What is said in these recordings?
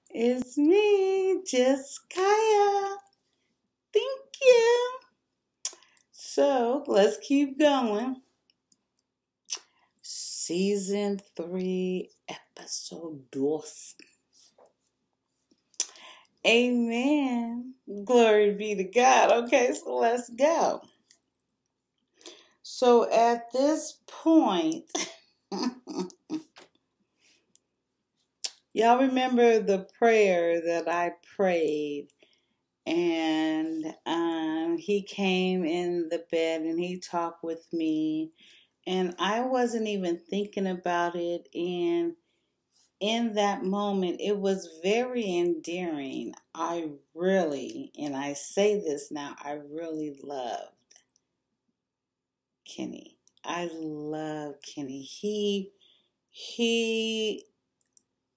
It's me, just Kyia. Thank you. So let's keep going. Season 3, episode 2. Amen. Glory be to God. Okay, so let's go. So at this point, y'all remember the prayer that I prayed, and he came in the bed and he talked with me, and I wasn't even thinking about it, and in that moment it was very endearing. And I say this now, I really loved Kenny. I love Kenny. He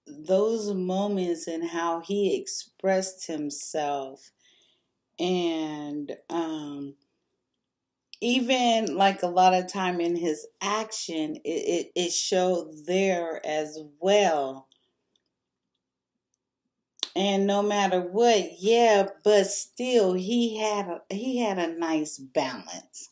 those moments and how he expressed himself, and even like a lot of time in his action, it showed there as well. And no matter what, yeah, but still he had a nice balance.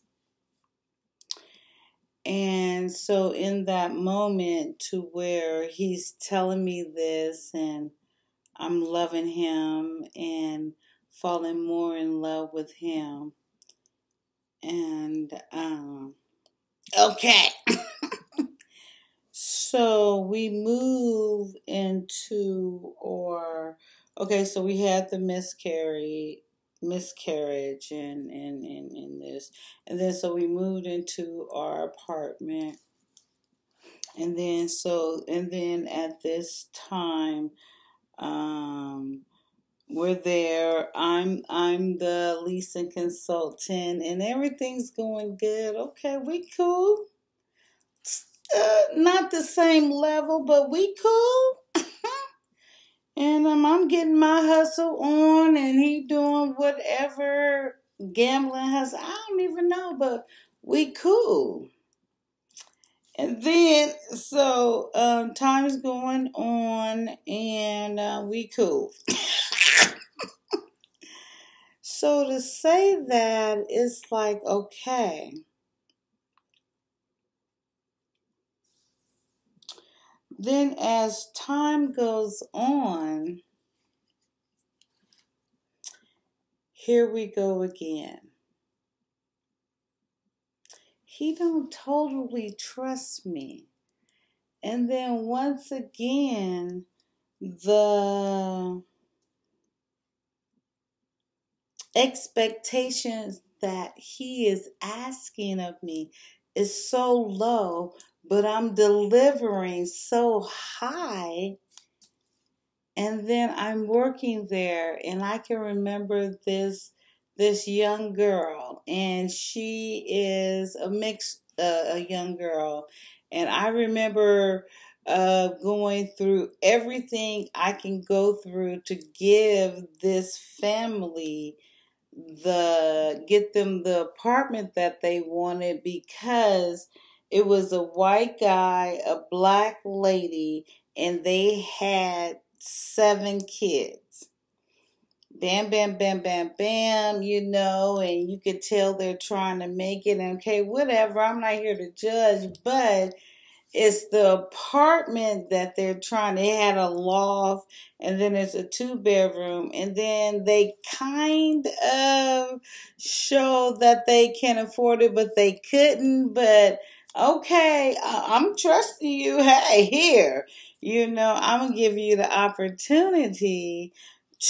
And so in that moment, to where he's telling me this, and I'm loving him and falling more in love with him. And okay. So we move into, so we had the miscarriage and this. And then so we moved into our apartment. And then at this time, we're there. I'm the leasing consultant, and everything's going good. Okay, we cool. Not the same level, but we cool. And I'm getting my hustle on, and he doing whatever gambling hustle. I don't even know, but we cool. And then so time's going on, and we cool. So to say that, it's like, okay. Then as time goes on, here we go again. He don't totally trust me. And then once again, the expectations that he is asking of me is so low, but I'm delivering so high. And then I'm working there, and I can remember this young girl, and she is a young girl, and I remember going through everything I can go through to give this family get them the apartment that they wanted, because it was a white guy, a black lady, and they had 7 kids. Bam, bam, bam, bam, bam, and you could tell they're trying to make it. Okay, whatever, I'm not here to judge, but it's the apartment that they're trying. They had a loft, and then it's a 2-bedroom, and then they kind of show that they can afford it, but they couldn't. But okay, I'm trusting you. Hey, here, I'm gonna give you the opportunity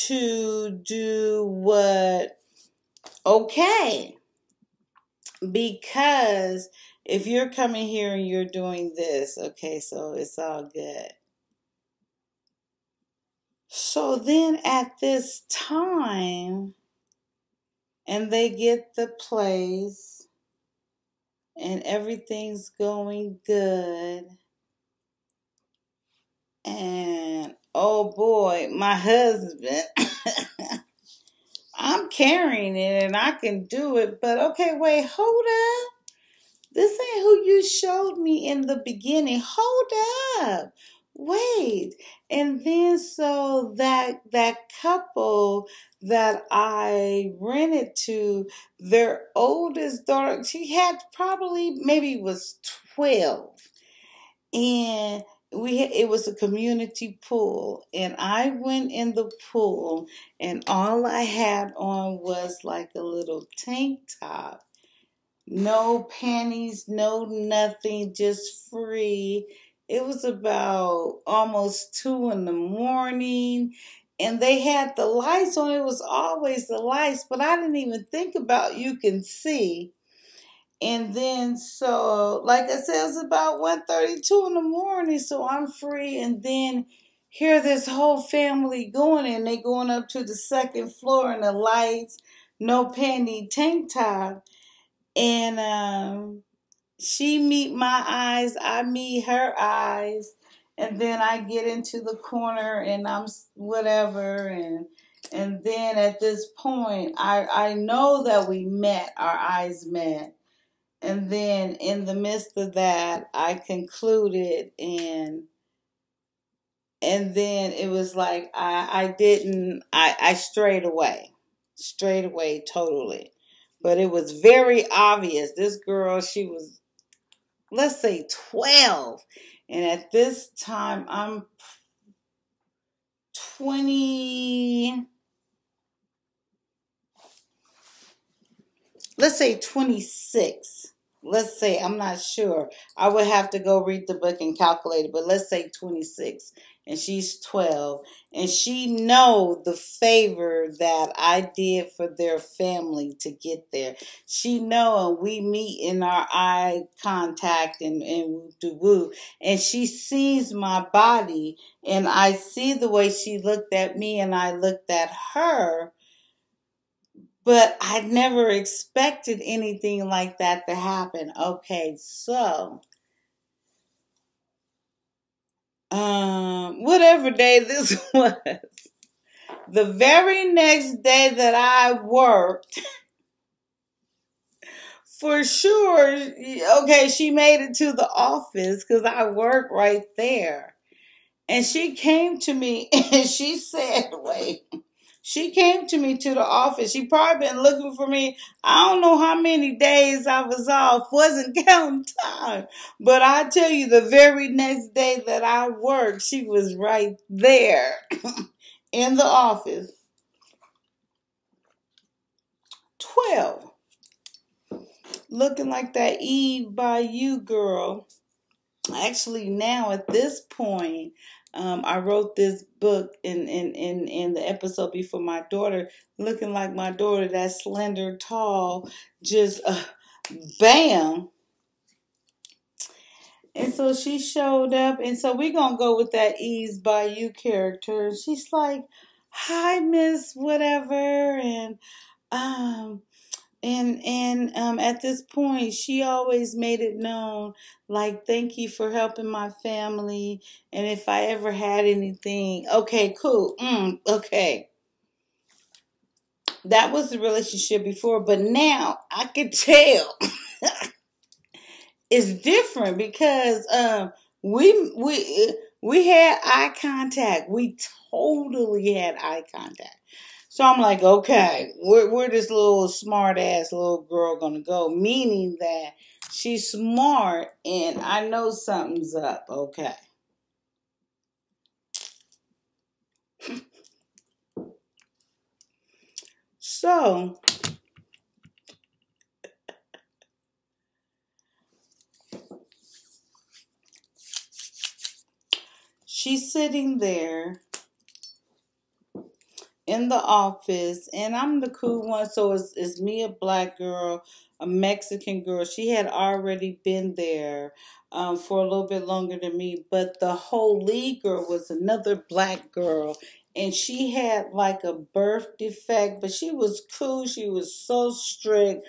to do what. Okay, because if you're coming here and you're doing this, okay, so it's all good. So then at this time, and they get the place, and everything's going good. And oh boy, my husband, I'm carrying it and I can do it, but okay, wait, hold up. This ain't who you showed me in the beginning. Hold up. wait. And then so that couple that I rented to, their oldest daughter, she had probably maybe was 12. And it was a community pool, and I went in the pool, and all I had on was like a little tank top. No panties, no nothing, just free. It was about almost 2 in the morning, and they had the lights on. It was always the lights, but I didn't even think about you can see. And then so, like I said, it was about 1:32 in the morning, so I'm free. And then hear this whole family going, and they going up to the second floor, and the lights, no panty, tank top. And she meet my eyes, I meet her eyes, and then I get into the corner, and I'm whatever, and then at this point, I know that we met, our eyes met, and then in the midst of that, I concluded, and then it was like I strayed away totally. But it was very obvious. This girl, she was, let's say, 12. And at this time, I'm 20, let's say 26. Let's say, I'm not sure. I would have to go read the book and calculate it, but let's say 26. And she's 12. And she know the favor that I did for their family to get there. She know, and we meet in our eye contact and woo do woo. And she sees my body, and I see the way she looked at me and I looked at her. But I never expected anything like that to happen. Okay, so whatever day this was, the very next day that I worked, for sure, okay, she made it to the office because I work right there. And she came to me and she said, wait. She came to me to the office. She probably been looking for me. I don't know how many days I was off. Wasn't counting time. But I tell you, the very next day that I worked, she was right there in the office. 12. Looking like that Eve by you girl. Actually, now at this point, I wrote this book in the episode before my daughter, looking like my daughter, that slender, tall, just bam. And so she showed up, and so we're gonna go with that Ease by You character. She's like, "Hi, Miss Whatever," um, and at this point, she always made it known, like, thank you for helping my family, and if I ever had anything, okay, cool, okay. That was the relationship before, but now I could tell it's different because we had eye contact. We totally had eye contact. So I'm like, okay, where this little smart ass little girl gonna go? Meaning that she's smart and I know something's up. Okay. So she's sitting there in the office, and I'm the cool one. So it's me, a black girl, a Mexican girl. She had already been there for a little bit longer than me, but the whole lead girl was another black girl, and she had like a birth defect, but she was cool. She was so strict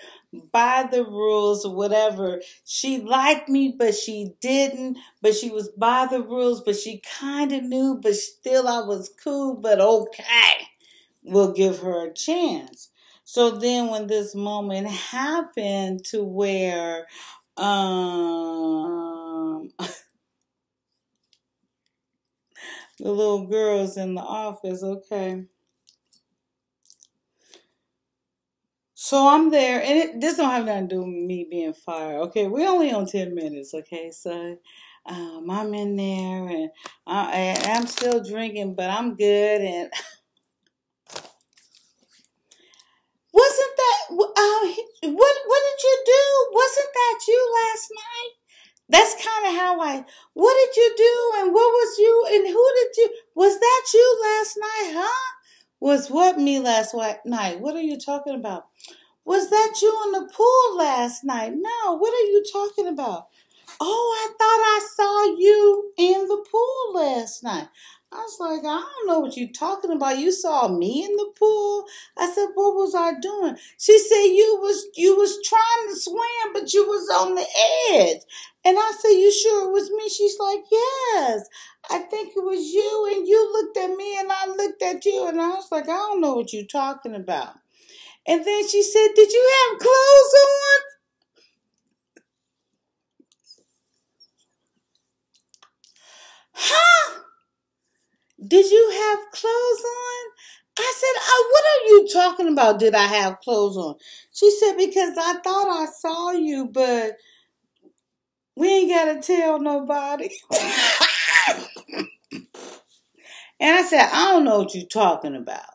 by the rules or whatever. She liked me, but she didn't. But she was by the rules, but she kind of knew, but still I was cool, but okay, we'll give her a chance. So then when this moment happened to where um The little girls in the office. Okay. So I'm there, and this don't have nothing to do with me being fired. Okay, we're only on 10 minutes. Okay, so I'm in there, and I'm still drinking, but I'm good. And wasn't that what did you do? Wasn't that you last night? That's kind of how I. What did you do? And what was you? And who did you? Was that you last night? Huh? Was what me last night? What are you talking about? Was that you in the pool last night? No, what are you talking about? Oh, I thought I saw you in the pool last night. I was like, I don't know what you're talking about. You saw me in the pool. I said, what was I doing? She said you was trying to swim, but you was on the edge. And I said, you sure it was me? She's like, yes, I think it was you. And you looked at me and I looked at you. And I was like, I don't know what you're talking about. And then she said, did you have clothes on? Huh? Did you have clothes on? I said, oh, what are you talking about? Did I have clothes on? She said, because I thought I saw you, but we ain't got to tell nobody. And I said, I don't know what you're talking about.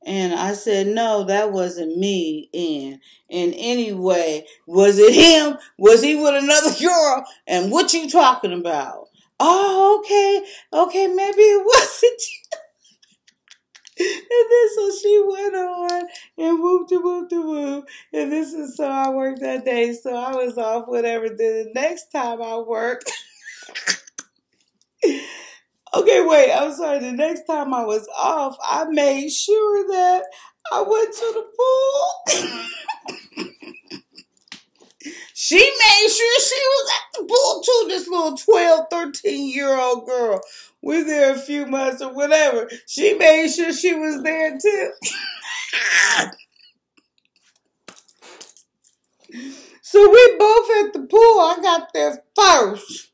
And I said, no, that wasn't me. And in any way, was it him? Was he with another girl? And what you talking about? Oh, okay. Okay, maybe it wasn't you. And then so she went on and whoop de whoop de whoop. And this is so I worked that day. So I was off whatever. Then the next time I worked. Okay, wait, I'm sorry. The next time I was off, I made sure that I went to the pool. She made sure she was at the pool too, this little 12, 13-year-old girl. We're there a few months or whatever. She made sure she was there too. So we both at the pool. I got there first.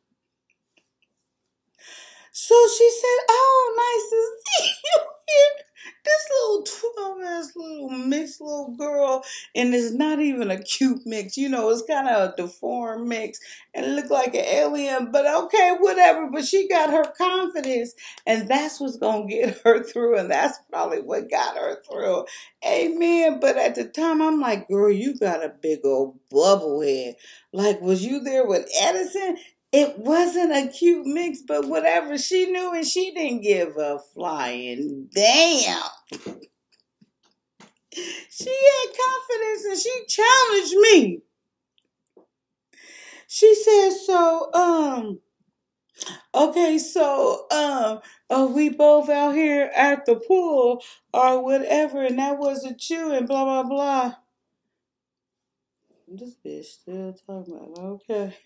So she said, oh, nice to see you here. This little 12-ass little mixed little girl, and it's not even a cute mix. You know, it's kind of a deformed mix and it looked like an alien, but okay, whatever. But she got her confidence, and that's what's going to get her through, and that's probably what got her through. Amen. But at the time, I'm like, girl, you got a big old bubble head. Like, was you there with Edison? It wasn't a cute mix, but whatever. She knew and she didn't give a flying damn. She had confidence and she challenged me. She said, okay, we both out here at the pool or whatever, and that wasn't you, and blah, blah, blah. This bitch still talking about, okay.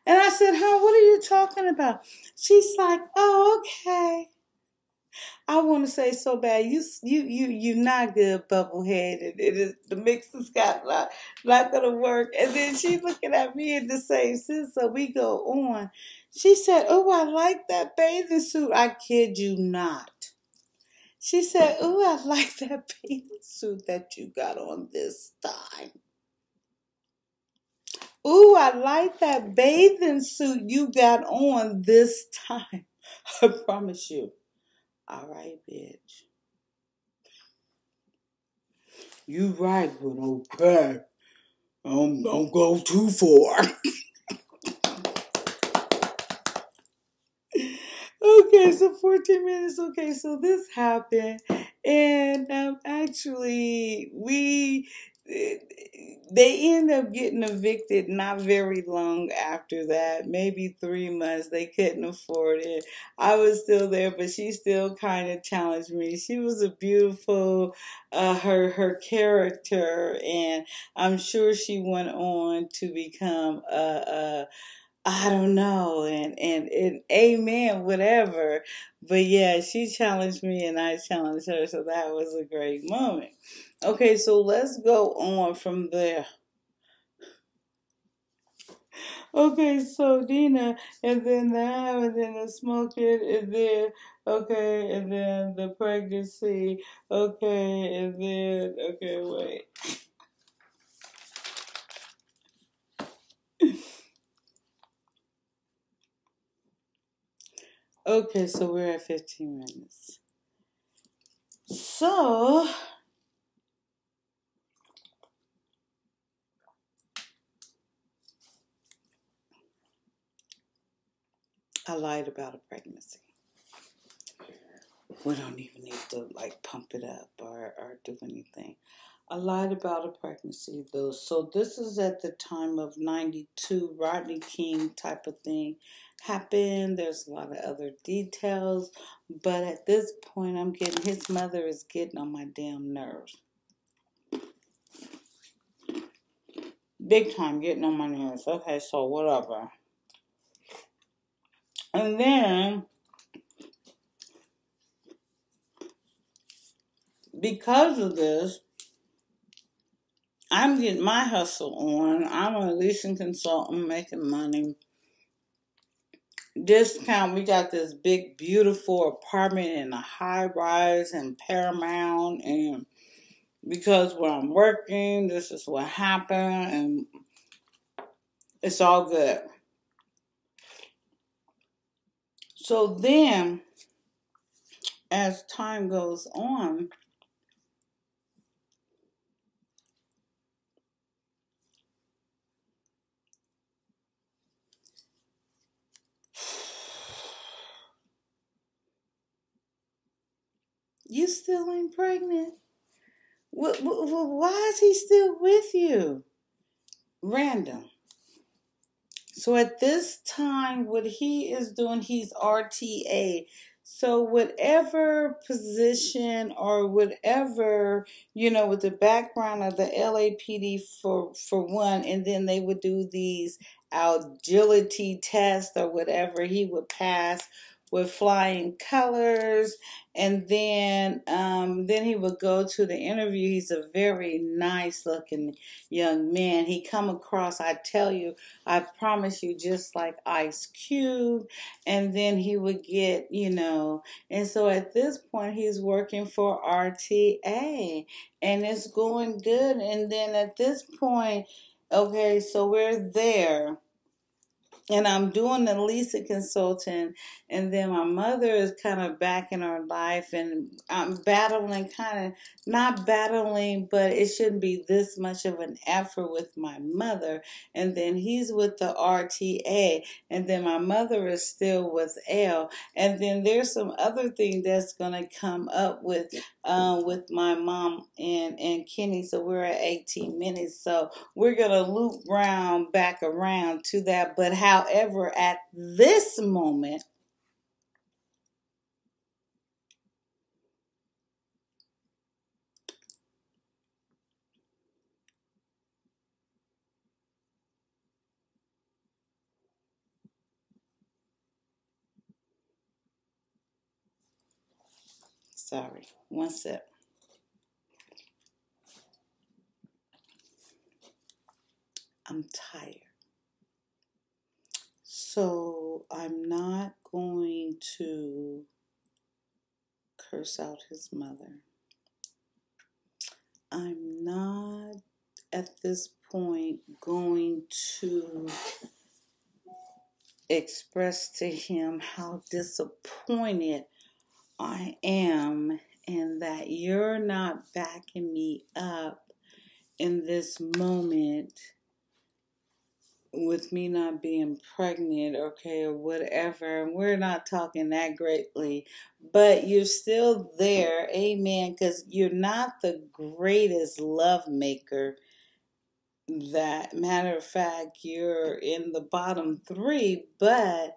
And I said, huh, what are you talking about? She's like, oh, okay. I want to say so bad, you not good, bubblehead. It is the mix has got not gonna work. And then she looking at me in the same sense, so we go on. She said, oh, I like that bathing suit. I kid you not. She said, oh, I like that bathing suit that you got on this time. Ooh, I like that bathing suit you got on this time. I promise you. All right, bitch. You right, but okay. Don't go too far. Okay, so 14 minutes. Okay, so this happened. And actually, they end up getting evicted not very long after that, maybe 3 months. They couldn't afford it. I was still there, but she still kind of challenged me. She was a beautiful, her character, and I'm sure she went on to become I don't know, and amen, whatever. But yeah, she challenged me and I challenged her, so that was a great moment. Okay, so let's go on from there. Okay, so Dina, and then the having, then the smoking, and then okay, and then the pregnancy, okay, and then okay, wait. Okay, so we're at 15 minutes. So I lied about a pregnancy. We don't even need to like pump it up or do anything. I lied about a pregnancy though. So this is at the time of 92, Rodney King type of thing happened. There's a lot of other details. But at this point his mother is getting on my damn nerves. Big time getting on my nerves. Okay, so whatever. And then because of this, I'm getting my hustle on. I'm a leasing consultant making money. Discount. We got this big, beautiful apartment in a high rise in Paramount. And because where I'm working, this is what happened. And it's all good. So then, as time goes on, you still ain't pregnant. Why is he still with you? Random. So at this time, what he is doing, he's RTA. So whatever position or whatever, with the background of the LAPD for one, and then they would do these agility tests or whatever, he would pass with flying colors, and then he would go to the interview. He's a very nice looking young man. He come across, I tell you, I promise you, just like Ice Cube. And then he would get, and so at this point, he's working for RTA and it's going good. And then at this point, okay, so we're there. And I'm doing the Lisa consultant, and then my mother is kind of back in her life, and I'm battling, kind of not battling, but it shouldn't be this much of an effort with my mother. And then he's with the RTA, and then my mother is still with L. And then there's some other thing that's gonna come up with my mom and Kenny. So we're at 18 minutes. So we're going to loop round back around to that. But however, at this moment, sorry, one sip. I'm tired. So I'm not going to curse out his mother. I'm not at this point going to express to him how disappointed I am and that you're not backing me up in this moment with me not being pregnant, okay, or whatever. And we're not talking that greatly, but you're still there, amen, because you're not the greatest love maker. That matter of fact, you're in the bottom three, but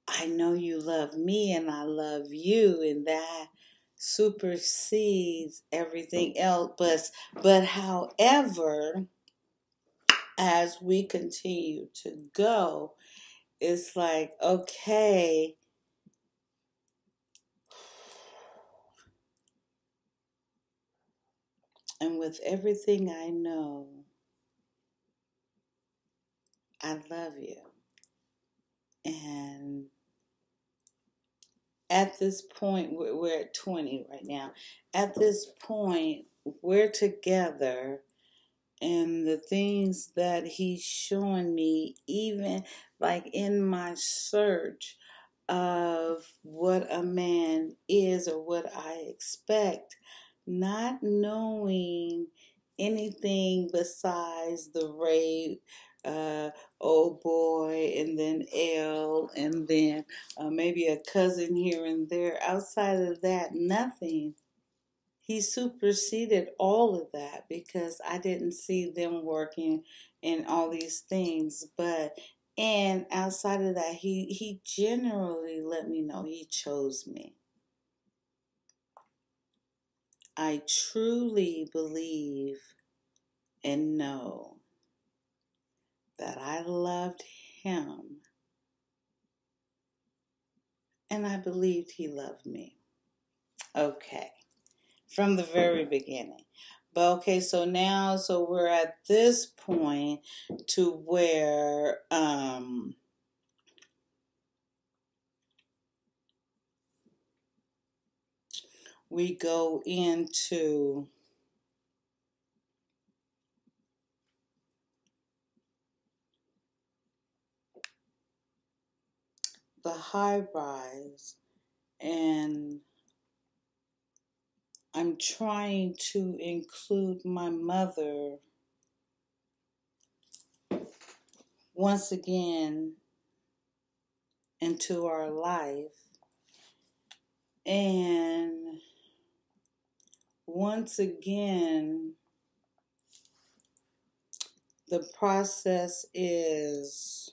I know you love me and I love you, and that supersedes everything else. But however, as we continue to go, it's like, okay, and with everything I know, I love you. And at this point, we're at 20 right now. At this point, we're together, and the things that he's showing me, even like in my search of what a man is or what I expect, not knowing anything besides the rape, oh boy, and then L, and then maybe a cousin here and there. Outside of that, nothing. He superseded all of that because I didn't see them working in all these things. But and outside of that, he generally let me know he chose me. I truly believe and know that I loved him, and I believed he loved me. Okay. From the very beginning. But okay, so now, so we're at this point to where we go into the high rise, and I'm trying to include my mother once again into our life. And once again, the process is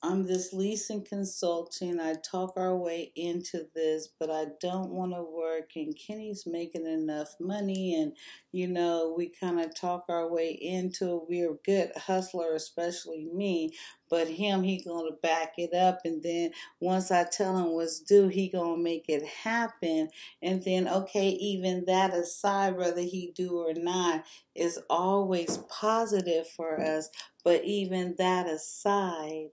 I'm this leasing consulting. I talk our way into this, but I don't want to work. And Kenny's making enough money, and we kind of talk our way into it. We're a good hustler, especially me. But him, he gonna back it up, and then once I tell him what's due, he gonna make it happen. And then okay, even that aside, whether he do or not, is always positive for us. But even that aside,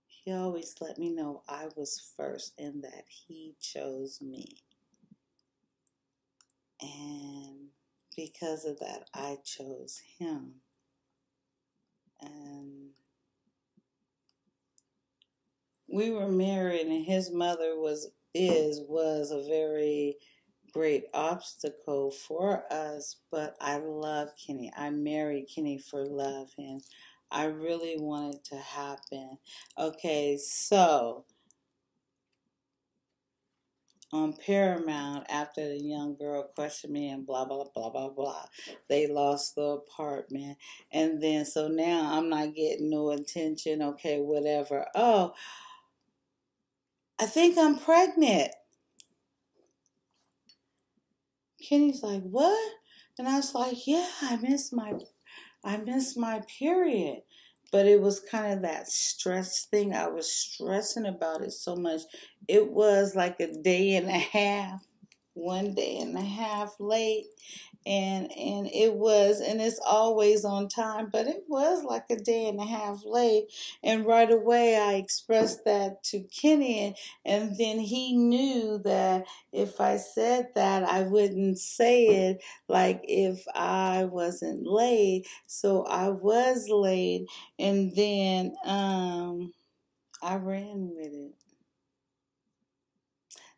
he always let me know I was first and that he chose me. And because of that, I chose him. And we were married, and his mother was a very great obstacle for us, but I love Kenny. I married Kenny for love, and I really want it to happen. Okay, so on Paramount, after the young girl questioned me and blah, blah, blah, blah, blah, they lost the apartment. And then, so now I'm not getting no attention. Okay, whatever. Oh, I think I'm pregnant. Kenny's like, what? And I was like, yeah, I missed my period. But it was kind of that stress thing. I was stressing about it so much. It was like a day and a half, 1.5 days late. And it's always on time, but it was like a 1.5 days late. And right away I expressed that to Kenny, and then he knew that if I said that, I wouldn't say it like if I wasn't late. So I was late, and then I ran with it.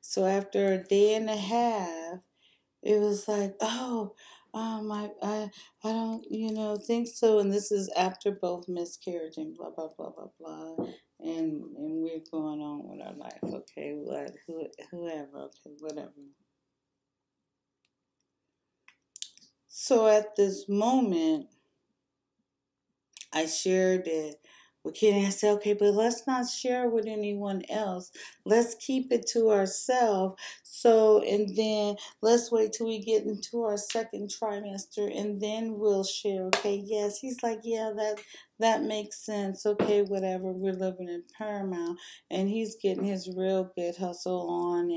So after 1.5 days, it was like, oh, I don't, think so. And this is after both miscarriage and blah, blah, blah, blah, blah. And we're going on with our life. Okay, whoever, okay, whatever. So at this moment, I shared it with Kenny. I said, okay, but let's not share with anyone else. Let's keep it to ourselves. So, and then let's wait till we get into our second trimester, and then we'll share. Okay, yes. He's like, yeah, that makes sense. Okay, whatever. We're living in Paramount, and he's getting his real good hustle on,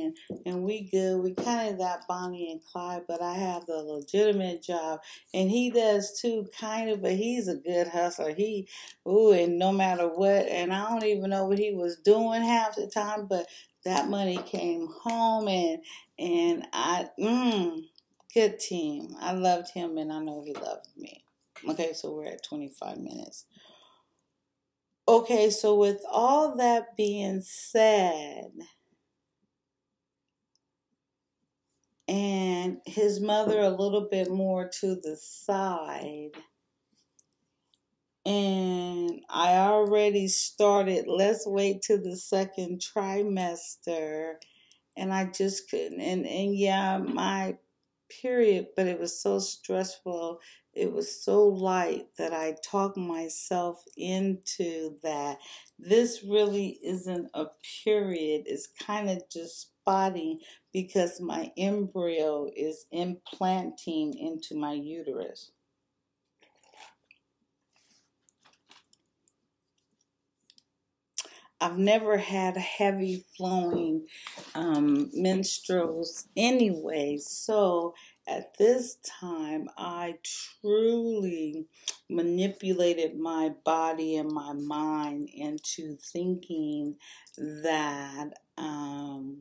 and we good. We kind of got Bonnie and Clyde, but I have the legitimate job, and he does too, kind of. But he's a good hustler. And no matter what, and I don't even know what he was doing half the time, but that money came home, and good team. I loved him, and I know he loved me. Okay, so we're at 25 minutes. Okay, so with all that being said, and his mother a little bit more to the side, and I already started, let's wait till the second trimester, and I just couldn't. And yeah, my period, but it was so stressful. It was so light that I talked myself into that. This really isn't a period. It's kind of just spotty because my embryo is implanting into my uterus. I've never had heavy flowing menstruals anyway. So at this time, I truly manipulated my body and my mind into thinking that I'm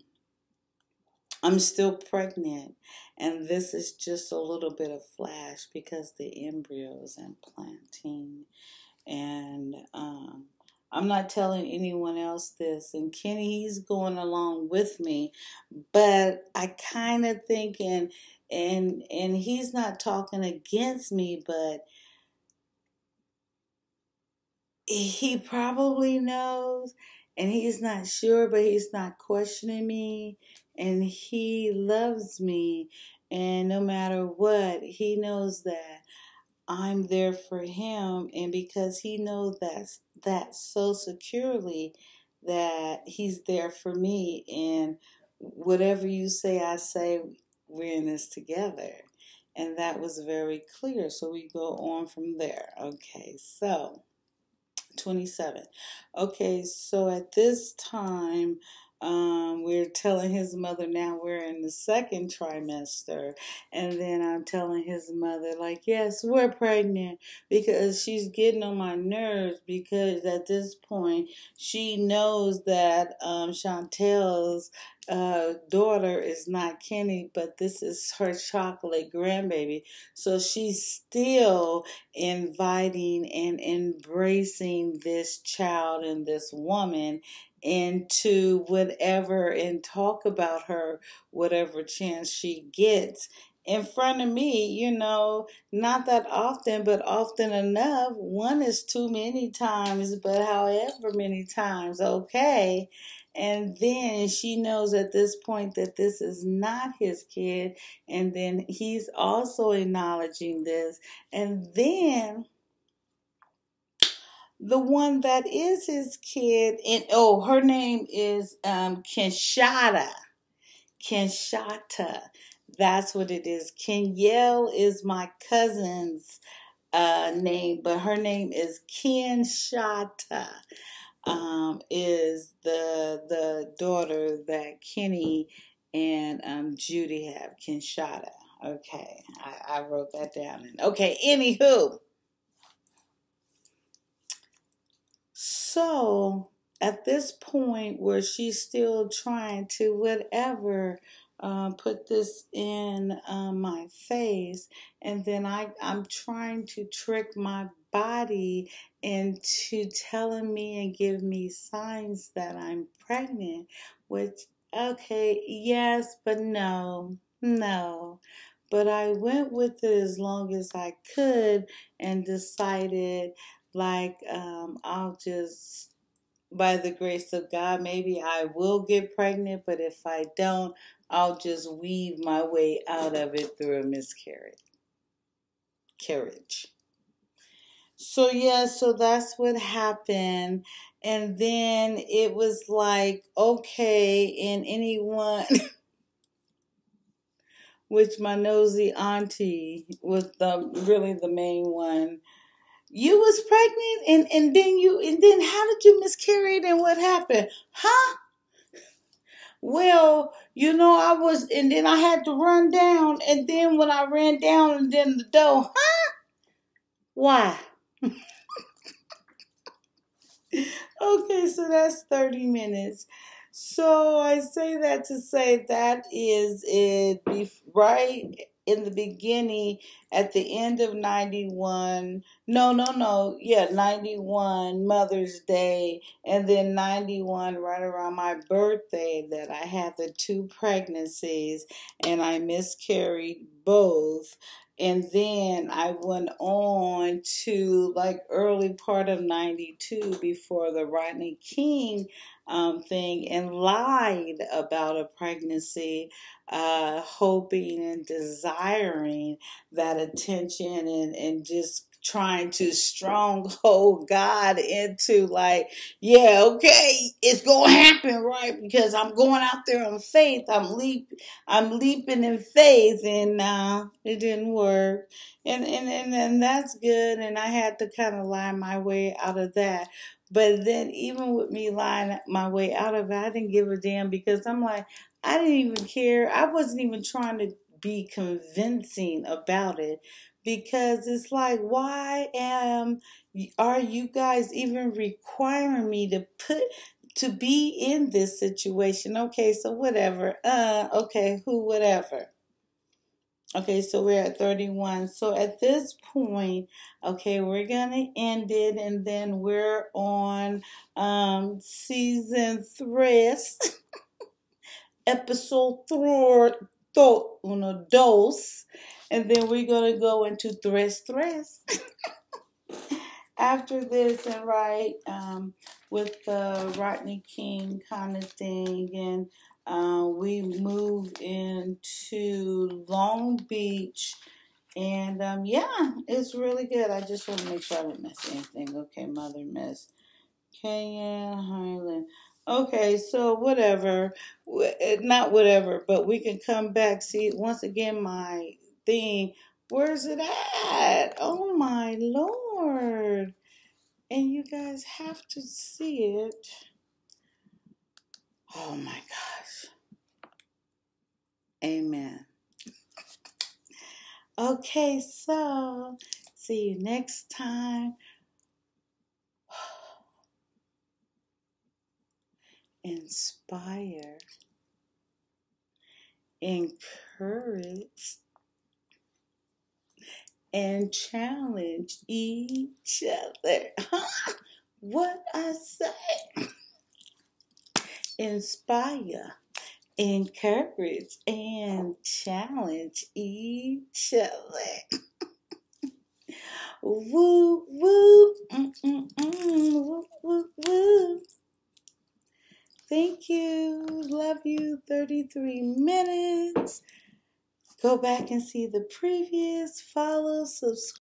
still pregnant. And this is just a little bit of flash because the embryo is implanting. And I'm not telling anyone else this. And Kenny, he's going along with me, but I kind of think, and he's not talking against me, but he probably knows, and he's not sure, but he's not questioning me, and he loves me, and no matter what, he knows that I'm there for him, and because he knows that so securely, that he's there for me, and whatever you say, I say, we're in this together. And that was very clear. So we go on from there. Okay, so 27. Okay, so at this time, we're telling his mother now we're in the second trimester, and then I'm telling his mother, like, yes, we're pregnant, because she's getting on my nerves, because at this point she knows that Chantel's daughter is not Kenny, but this is her chocolate grandbaby. So she's still inviting and embracing this child and this woman into whatever, and talk about her whatever chance she gets in front of me, not that often, but often enough. One is too many times, but however many times, okay. And then she knows at this point that this is not his kid, and then he's also acknowledging this. And then the one that is his kid, and her name is Kinshata. Kinshata. That's what it is. Kenyelle is my cousin's name, but her name is Kinshata. Is the daughter that Kenny and Judy have, Kinshata. Okay, I wrote that down. Okay, anywho. So at this point where she's still trying to whatever put this in my face, and then I'm trying to trick my body into telling me and give me signs that I'm pregnant, which, okay, yes, but no. But I went with it as long as I could, and decided, like, I'll just, by the grace of God, maybe I will get pregnant, but if I don't, I'll just weave my way out of it through a miscarriage. So yeah, so that's what happened. And then it was like, okay, and anyone, which my nosy auntie was really the main one, You was pregnant and then how did you miscarry and what happened? Huh? Well, I was, and then I had to run down, and then when I ran down and then the door, huh? Why? Okay, so that's 30 minutes. So I say that to say that is it, right in the beginning, at the end of 91. No, no, no. Yeah, 91, Mother's Day, and then 91, right around my birthday, that I had the two pregnancies and I miscarried both. And then I went on to like early part of 92 before the Rodney King thing and lied about a pregnancy, hoping and desiring that attention and just trying to stronghold God into like, yeah, okay, it's gonna happen, right? Because I'm going out there on faith. I'm leaping in faith, and it didn't work. And that's good. And I had to kind of lie my way out of that. But then, even with me lying my way out of it, I didn't give a damn because I'm like, I didn't even care. I wasn't even trying to be convincing about it because it's like, why are you guys even requiring me to be in this situation? Okay, so whatever. Okay, whatever. Okay, so we're at 31. So at this point, okay, we're gonna end it, and then we're on season 3, episode 4, uno, dos, and then we're gonna go into tres after this, and right, with the Rodney King kind of thing, and we move into Long Beach, and yeah, it's really good. I just want to make sure I didn't miss anything. Okay, Mother Miss Kyia Highland. Okay, so whatever, not whatever, but we can come back. See, once again, my thing. Where's it at? Oh my Lord. And you guys have to see it. Oh my gosh. Amen. Okay, so see you next time. Inspire, encourage, and challenge each other. What I say? Inspire, encourage, and challenge each other. Woo, woo, woo, woo, woo. Thank you. Love you. 33 minutes. Go back and see the previous. Follow, subscribe.